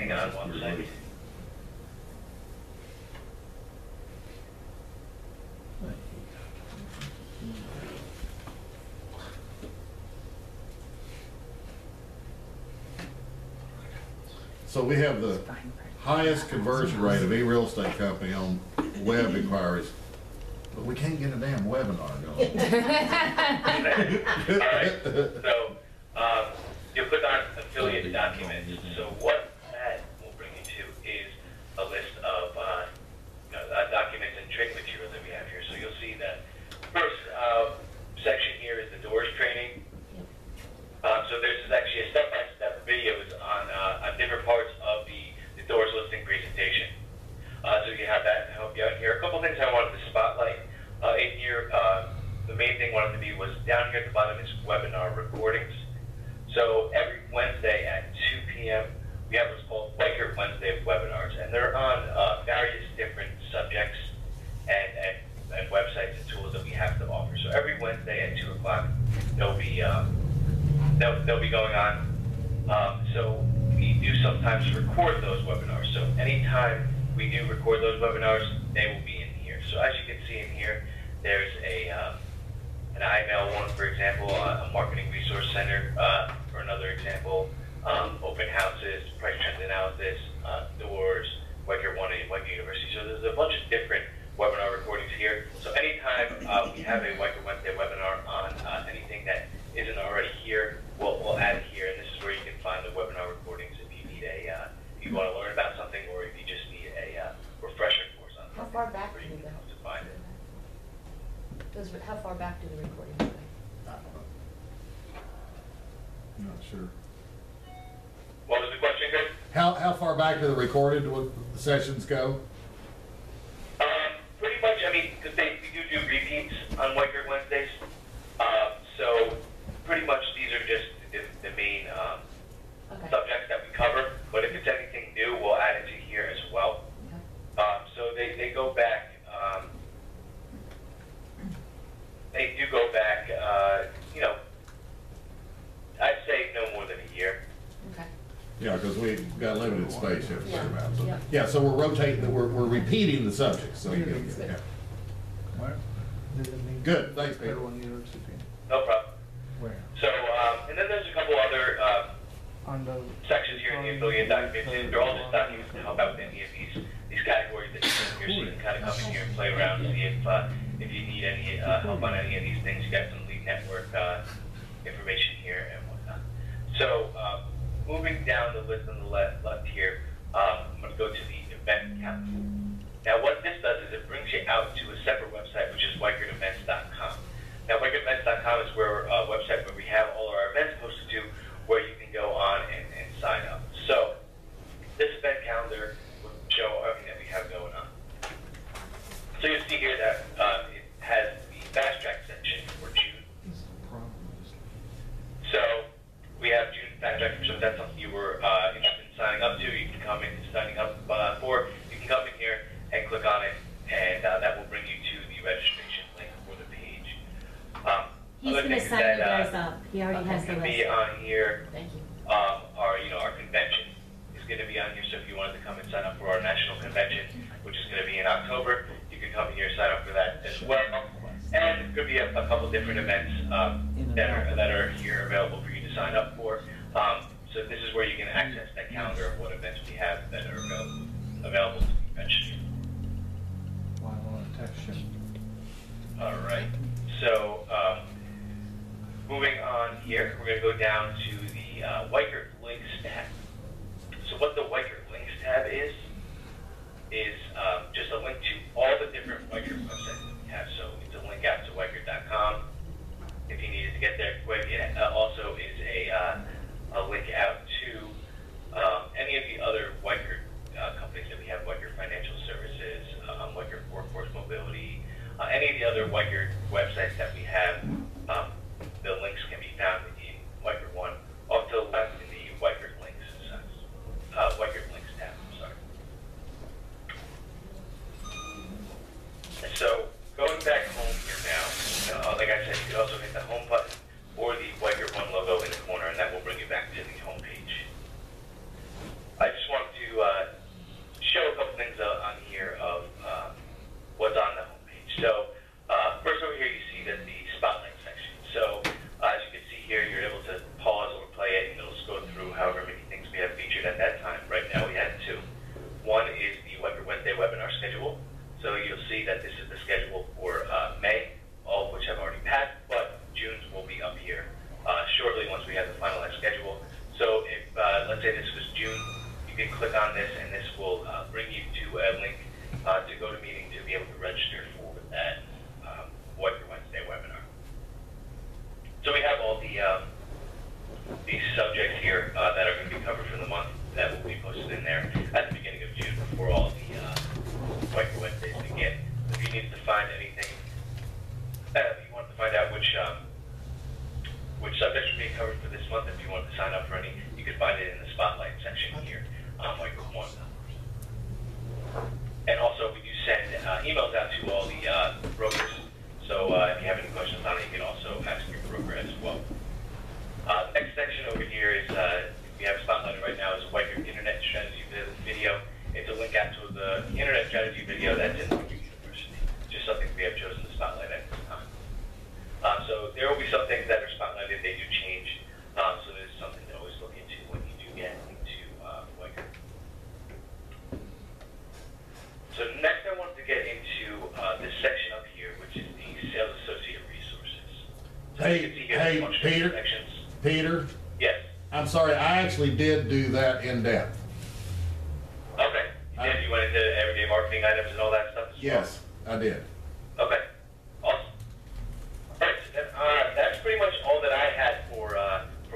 hang on one second. So we have the highest conversion rate of any real estate company on web inquiries, but we can't get a damn webinar going. All right, so you'll click on affiliate documents. So what that will bring you to is a list of documents and training materials that we have here. So you'll see that first section here is the doors training. So there's actually a step-by-step videos on different parts of the doors listing presentation. So you have that to help you out here. A couple things I wanted to spotlight in here. The main thing wanted to be was down here at the bottom is webinar recordings. So every Wednesday at 2 p.m. we have what's called Weichert Wednesday webinars, and they're on various different subjects and websites and tools that we have to offer. So every Wednesday at 2 o'clock they'll be going on. So we do sometimes record those webinars. So anytime we do record those webinars, they will be in here. So as you can see in here, there's an IMail one, for example, a marketing resource center, for another example, open houses, price trend analysis, doors, Weichert One at Weichert University. So there's a bunch of different webinar recordings here. So anytime we have a Weichert Wednesday webinar on anything that isn't already here, we'll add it here, and this is where you can find the webinar recordings if you need if you want to learn about something, or if you just need a refresher course on something. How far back where do you you can go? help to find it. How far back do the recordings go? I'm not sure. What was the question, Chris? How far back do the recorded sessions go? Pretty much, I mean, because we do repeats on Weichert Wednesdays. So pretty much these are just the main subjects that we cover. But if it's anything new, we'll add it to here as well. Okay. So they go back. They do go back. I'd say no more than a year. Okay. Yeah, because we've got limited space here. Yeah. So, Yeah. yeah, so we're rotating, we're repeating the subjects. So, yeah. Good, thanks, Peter. No problem. Where? So, and then there's a couple other On the sections here in the affiliate documents. They're all just documents to help out with any of these categories that you see here. So you can kind of come in here and play around and see if you need any help on any of these things. You got some lead network information here and whatnot. So, moving down the list on the left here, I'm going to go to the event calendar. Now, what this does is it brings you out to a separate website, which is WeichertEvents.com. Now, WeichertEvents.com is where a website where we have all of our events posted to, where you can go on and sign up. So, this event calendar will show everything that we have going on. So you'll see here that it has the fast track section for June. So we have June fast track, so if that's something you were interested in signing up to, you can come in and signing up for. You can come in here and click on it, and that will bring you to the registration link for the page. He's going to sign you guys up. He already has the list. Be list. on here. Thank you. Our convention is going to be on here. So if you wanted to come and sign up for our national convention, which is going to be in October, you can come here and sign up for that as well. And there could be a couple different events that are here available for you to sign up for. So this is where you can access that calendar of what events we have that are available to the convention. Why won't it text you? All right. So moving on here, we're going to go down to the Weichert Links tab. So what the Weichert Links tab is just a link to all the different Weichert websites that we have. So it's a link out to Weichert.com if you needed to get there quick. It also is a link out to any of the other Weichert companies that we have, Weichert Financial Services, Weichert Workforce Mobility, any of the other Weichert websites that we have. The links can be found in Weichert One. Off to the left in the June, you can click on this, and this will bring you to a link to go to meeting to be able to register for that White Wednesday webinar. So we have all the subjects here that are going to be covered for the month that will be posted in there at the beginning of June before all the White Wednesdays begin. If you need to find anything, if you want to find out which subjects are being covered for this month, if you want to sign up for any, you can find it in the spotlight section here on White One. And also, we do send emails out to all the brokers. So if you have any questions on it, you can also ask your broker as well. The next section over here is, we have spotlighted right now, is a White Internet Strategy video. It's a link out to the Internet Strategy video that's in White University. Just something we have chosen to spotlight at this time. So there will be some things that are spotlighted, they do change. So there's something to always look into when you do get into White. So next I wanted to get into this section up here, which is the Sales Associate Resources. So you can see here there's a bunch of different sections. Peter? Yes. I'm sorry, I actually did do that in depth. Okay. You went into everyday marketing items and all that stuff as well? Yes, I did. Okay. Awesome. All right. So then, that's pretty much all that I had for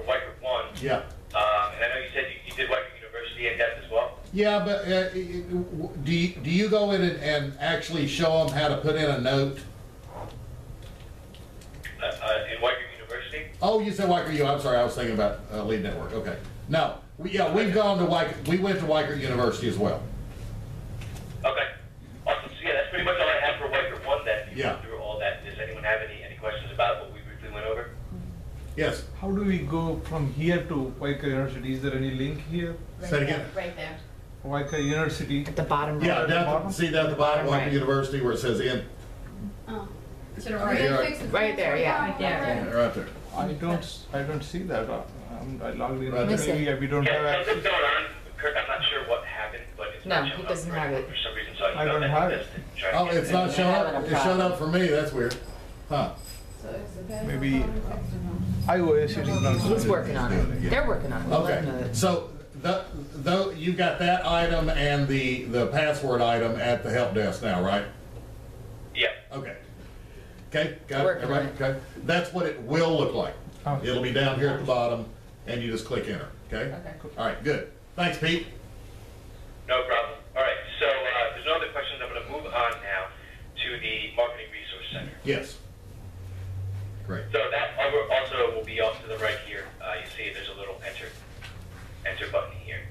White Group 1. Yeah. And I know you said you did White Group University in depth as well? Yeah, but do you go in and actually show them how to put in a note? In White Group University? Oh, you said Weicker U. I'm sorry, I was thinking about Lead Network. Okay. No, we've gone to Weicker. We went to Weicker University as well. Okay. Awesome. So yeah, that's pretty much all I have for White Group 1 then. You Yeah. went through all that. Does anyone have any questions about what we briefly went over? Yes. How do we go from here to Waika University? Is there any link here? Say it again. Right there. Waika University? At the bottom right. Yeah, down, see down at the bottom, Bottom Weicker right. University, where it says in. Oh. Right there, yeah. Right Yeah, right there. I don't see that. I logged in. Right there. Maybe we don't have Yeah, access. something's going on. Kirk, I'm not sure what happened, but it's No, not showing he up doesn't for have anyone it. for some reason, so I don't have it. Oh, it's not You're showing having up. a It showed problem. up for me. That's weird. Huh. Maybe iOS is not. He's working on it. They're working on it. We'll let Okay. him know that. So though you got that item and the password item at the help desk now, right? Yeah. Okay. Okay, got it, Working on everybody? Okay. That's what it will look like. Oh. It'll be down here at the bottom, and you just click enter, okay? All right, good. Thanks, Pete. No problem. All right, so there's no other questions. I'm going to move on now to the Marketing Resource Center. Yes. Great. So that also will be off to the right here. You see there's a little enter button here.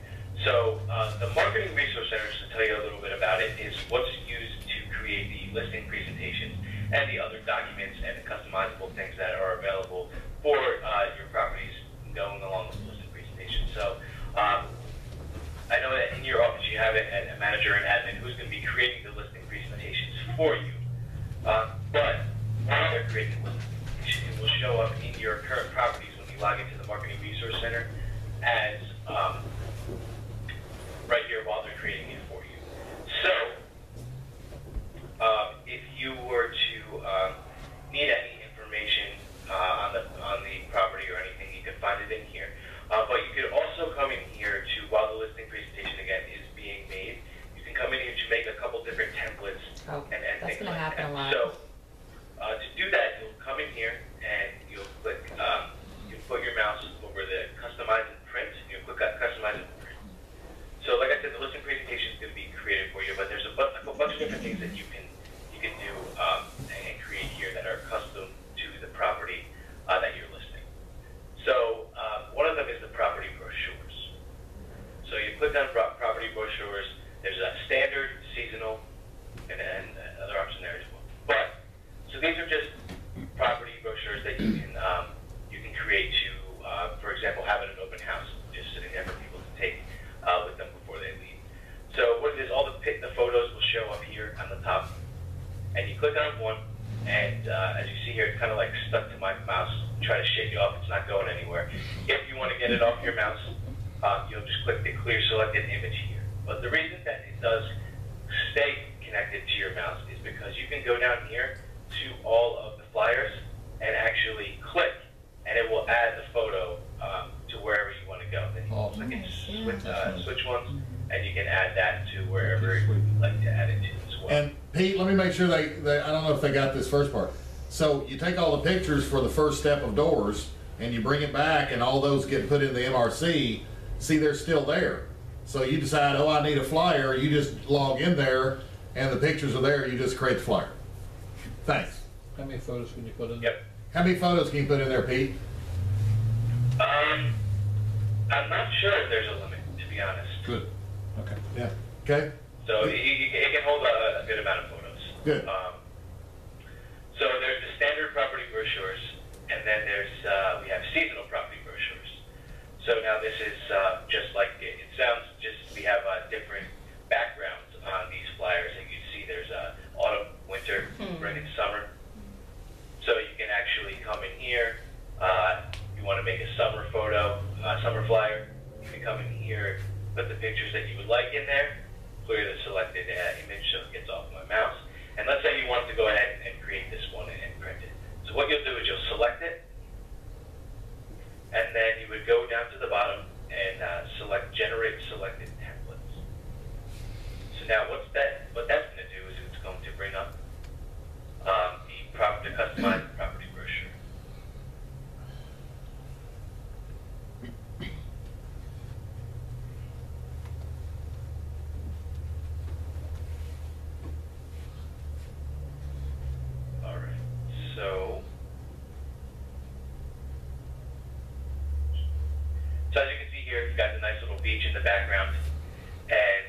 So the Marketing Resource Center, just to tell you a little bit about it, is what's used to create the listing presentations and the other documents and the customizable things that are available for your properties going along with the listing presentation. So I know that in your office you have a manager and admin who's going to be creating the listing presentations for you. But while they're creating the listing presentation, it will show up in your current properties when you log into the Marketing Resource Center as right here while they're creating it for you. So if you were to need any information on the property or anything, you can find it in here. But you could also come in here to, while the listing presentation again is being made, you can come in here to make a couple different templates Oh, and that's things gonna like happen that. a lot. So to do that, you'll come in here and you'll click, you put your mouse over the customize and print, and you'll click on customize and print. So like I said, the listing presentation is going to be created for you, but there's a bunch of different things that you can do and create here that are custom to the property that you're listing. So one of them is the property brochures. So you click on property brochures. There's a standard, seasonal, and other option there as well. But so these are just property brochures that you can create to, for example, have at an open house, just sitting there for people to take with them before they leave. So what it is, all the photos will show up here on the top, and you click on one, and as you see here, it's kind of like stuck to my mouse. Try to shake it off; it's not going anywhere. If you want to get it off your mouse, you'll just click the clear selected image here. But the reason that it does stay connected to your mouse is because you can go down here to all of the flyers and actually click, and it will add the photo to wherever you want to go. Then like switch ones, and you can add that to wherever you'd like to add it to as well. And Pete, let me make sure they, I don't know if they got this first part. So you take all the pictures for the first step of doors and you bring it back and all those get put in the MRC. See, they're still there. So you decide, oh, I need a flyer. You just log in there and the pictures are there. You just create the flyer. Thanks. How many photos can you put in? Yep. How many photos can you put in there, Pete? I'm not sure if there's a limit, to be honest. Good. Okay. Yeah. Okay. So it can hold a good amount of photos. Good. So there's the standard property brochures, and then there's we have seasonal property brochures. So now this is just like it sounds. Just we have different backgrounds on these flyers, and you see there's autumn, winter, spring, and summer. So you can actually come in here. You want to make a summer photo, summer flyer. You can come in here, put the pictures that you would like in there, clear the selected image so it gets off my mouse. And let's say you want to go ahead and create this one and print it. So what you'll do is you'll select it, and then you would go down to the bottom and select Generate Selected Templates. So now what that's going to do is it's going to bring up the customized property brochure. All right, so as you can see here, you've got the nice little beach in the background, and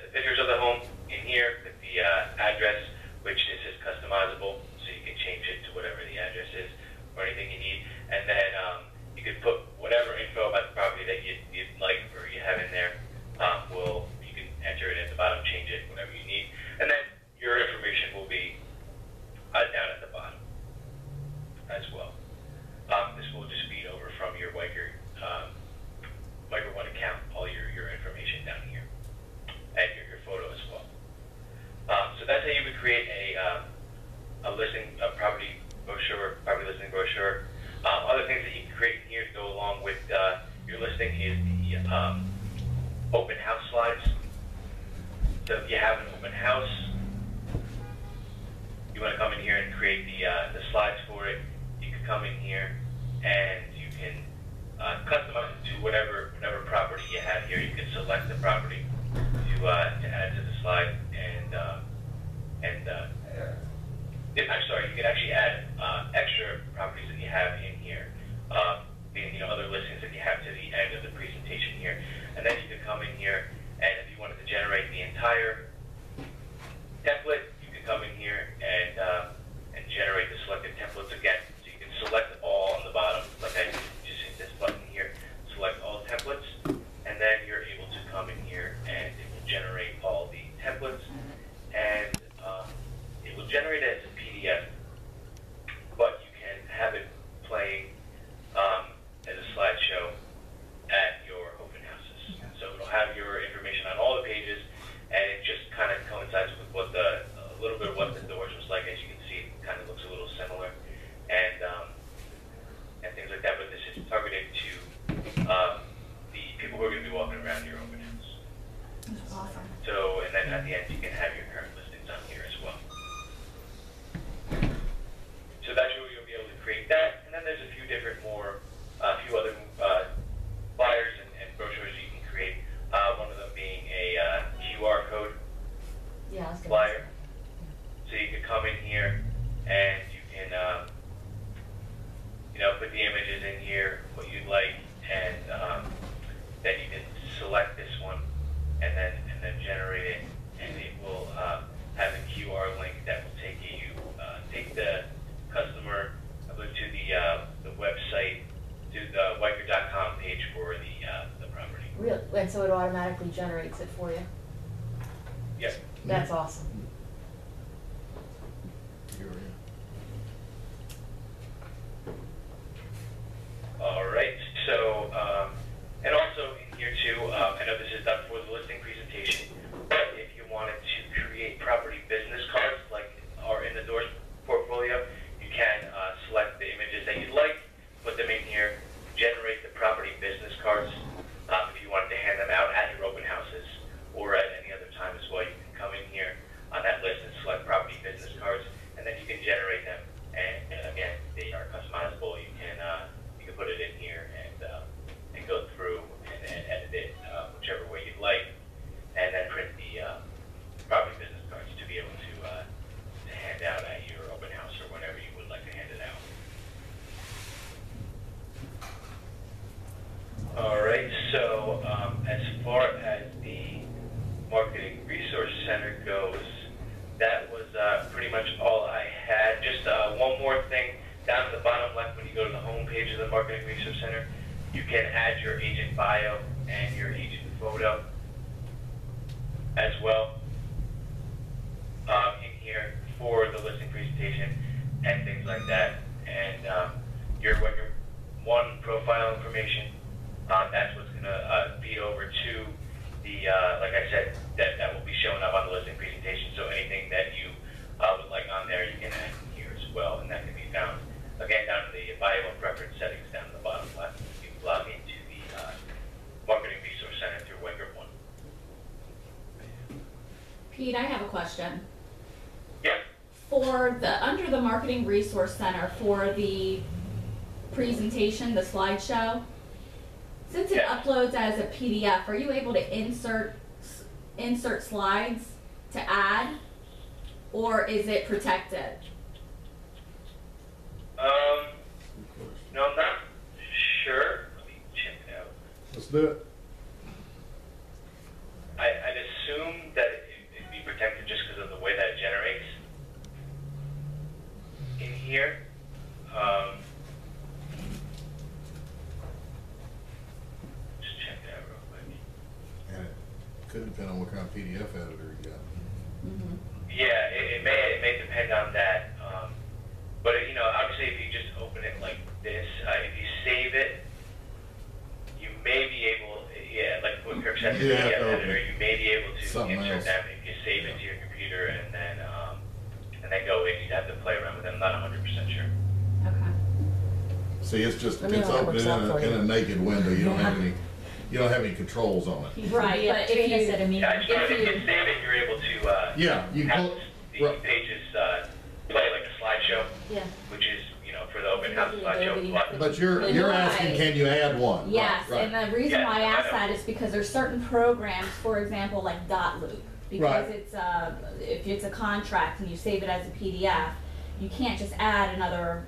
the pictures of the home in here with the address, which this is customizable, so you can change it to whatever the address is or anything you need. And then you could put whatever info about the property that you'd like or you have in there. You can enter it at the bottom, change it, whatever you need. And then your information will be down at the bottom as well. This will just feed over from your Wiker One account, all your information down here, and your photo as well. So that's how you would create a property listing brochure. Other things that you can create in here to go along with your listing is the open house slides. So if you have an open house, you want to come in here and create the slides for it. You can come in here and you can customize it to whatever property you have here. You can select the property to add to the slide, I'm sorry, you can actually add extra properties that you have in here, other listings that you have to the end of the presentation here, and then you can come in here and if you wanted to generate the entire template, you can come in here and generate the selected templates again. So you can select all on the bottom, like I just hit this button here, select all templates, and then you're able to come in here and it will generate all the templates, and it will generate it as a PDF, but you can have it playing as a slideshow at your open houses. So it'll have your information on all the pages, and it just kind of coincides with what a little bit of what the doors was like. As you can see, it kind of looks a little similar, and things like that. But this is targeted to the people who are going to be walking around your open house. That's awesome. So, and then at the end, you can have your current listings on here as well. So that's where you'll be able to create that. And then there's a few other flyers and brochures you can create. One of them being a QR code Yeah, I was gonna flyer. So you can come in here and you can, put the images in here, what you'd like, and then you can select this one and then generate it, and it will have a QR link that will take the customer to the website, to the Wiker.com page for the property. Real, and so it automatically generates it for you. Yep. That's awesome. All right. So, and also in here too, I know this is done for the listing presentation, but if you wanted to create property business cards like are in the Doors portfolio, you can select the images that you'd like, put them in here, All right, so as far as the Marketing Resource Center goes, that was pretty much all I had. Just one more thing, down at the bottom left when you go to the home page of the Marketing Resource Center, you can add your agent bio and your agent photo as well in here for the listing presentation and things like that. And your one profile information, that's what's going to feed over to the, like I said, that will be showing up on the listing presentation. So anything that you would like on there, you can add here as well, and that can be found, again, down in the bio and preference settings down in the bottom left. You can log into the Marketing Resource Center through Winger One. Pete, I have a question. Yeah. For the, under the Marketing Resource Center, for the presentation, the slideshow, since it Yeah. uploads as a PDF, are you able to insert slides to add, or is it protected? No, I'm not sure. Let me check it out. Let's do it. I'd assume that it'd be protected just because of the way that it generates in here. Just check that out real quick. And it could depend on what kind of PDF editor you got. Mm-hmm. Yeah, it may depend on that. But you know, obviously, if you just open it like this, if you save it, you may be able, like what Kirk said, the Yeah, PDF okay. editor, you may be able to Something insert else. them if you save it to your computer and then go in. You'd have to play around with them. I'm not 100% sure. Okay. See, it's just, Let me it's know how it open works out for in you. a naked window. You don't have any, you don't have any controls on it. Right, but if you, Yeah, I just know if you if save it, you're able to Yeah, you have pull, the right. pages play like a slideshow, Yeah. which is, you know, for the open house slideshow. But you're asking, Right. can you add one? yes, Right, and the reason Yes, why I I asked know. that is because there's certain programs, for example, like Dotloop, because Right. it's if it's a contract and you save it as a PDF, you can't just add another.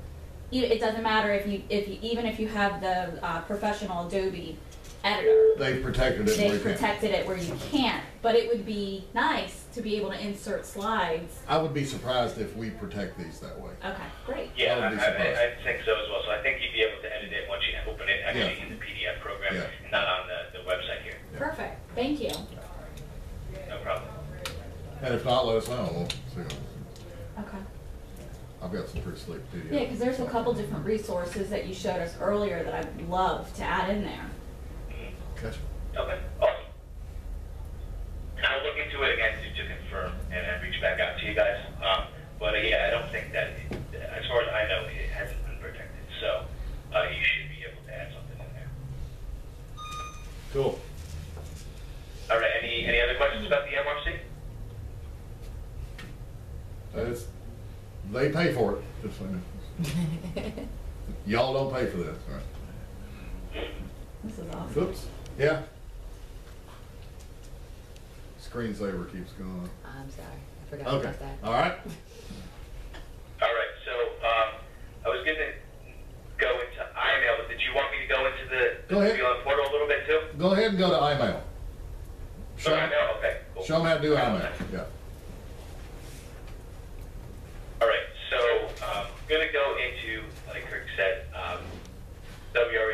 It doesn't matter if you even if you have the professional Adobe editor. They've protected it. where They you can't. protected it where you can't, but it would be nice to be able to insert slides. I would be surprised if we protect these that way. Okay, great. Yeah, I would be surprised. I think so as well. So I think you'd be able to edit it once you open it actually Yeah. in the PDF program Yeah. and not on the website here. Yeah. Perfect. Thank you. No problem. And if not, let us know. We'll see. Okay. I've got some pretty slick videos. Yeah, because there's a couple different resources that you showed us earlier that I'd love to add in there. Gotcha. Okay, awesome. I'll look into it again to confirm and then reach back out to you guys. But yeah, I don't think that, as far as I know, it hasn't been protected. So you should be able to add something in there. Cool. All right, any other questions about the MRC? They pay for it, just so you know. Y'all don't pay for this, right? This is awesome. Oops. Yeah. Screensaver keeps going. I'm sorry, I forgot Okay. about that. All right. All right, so I was going to go into iMail, but did you want me to go into the Go ahead. Freelance portal a little bit too? Go ahead and go to iMail. So iMail, okay, cool. Show them how to do iMail. Yeah. All right, so I'm going to go into, like Kirk said, WR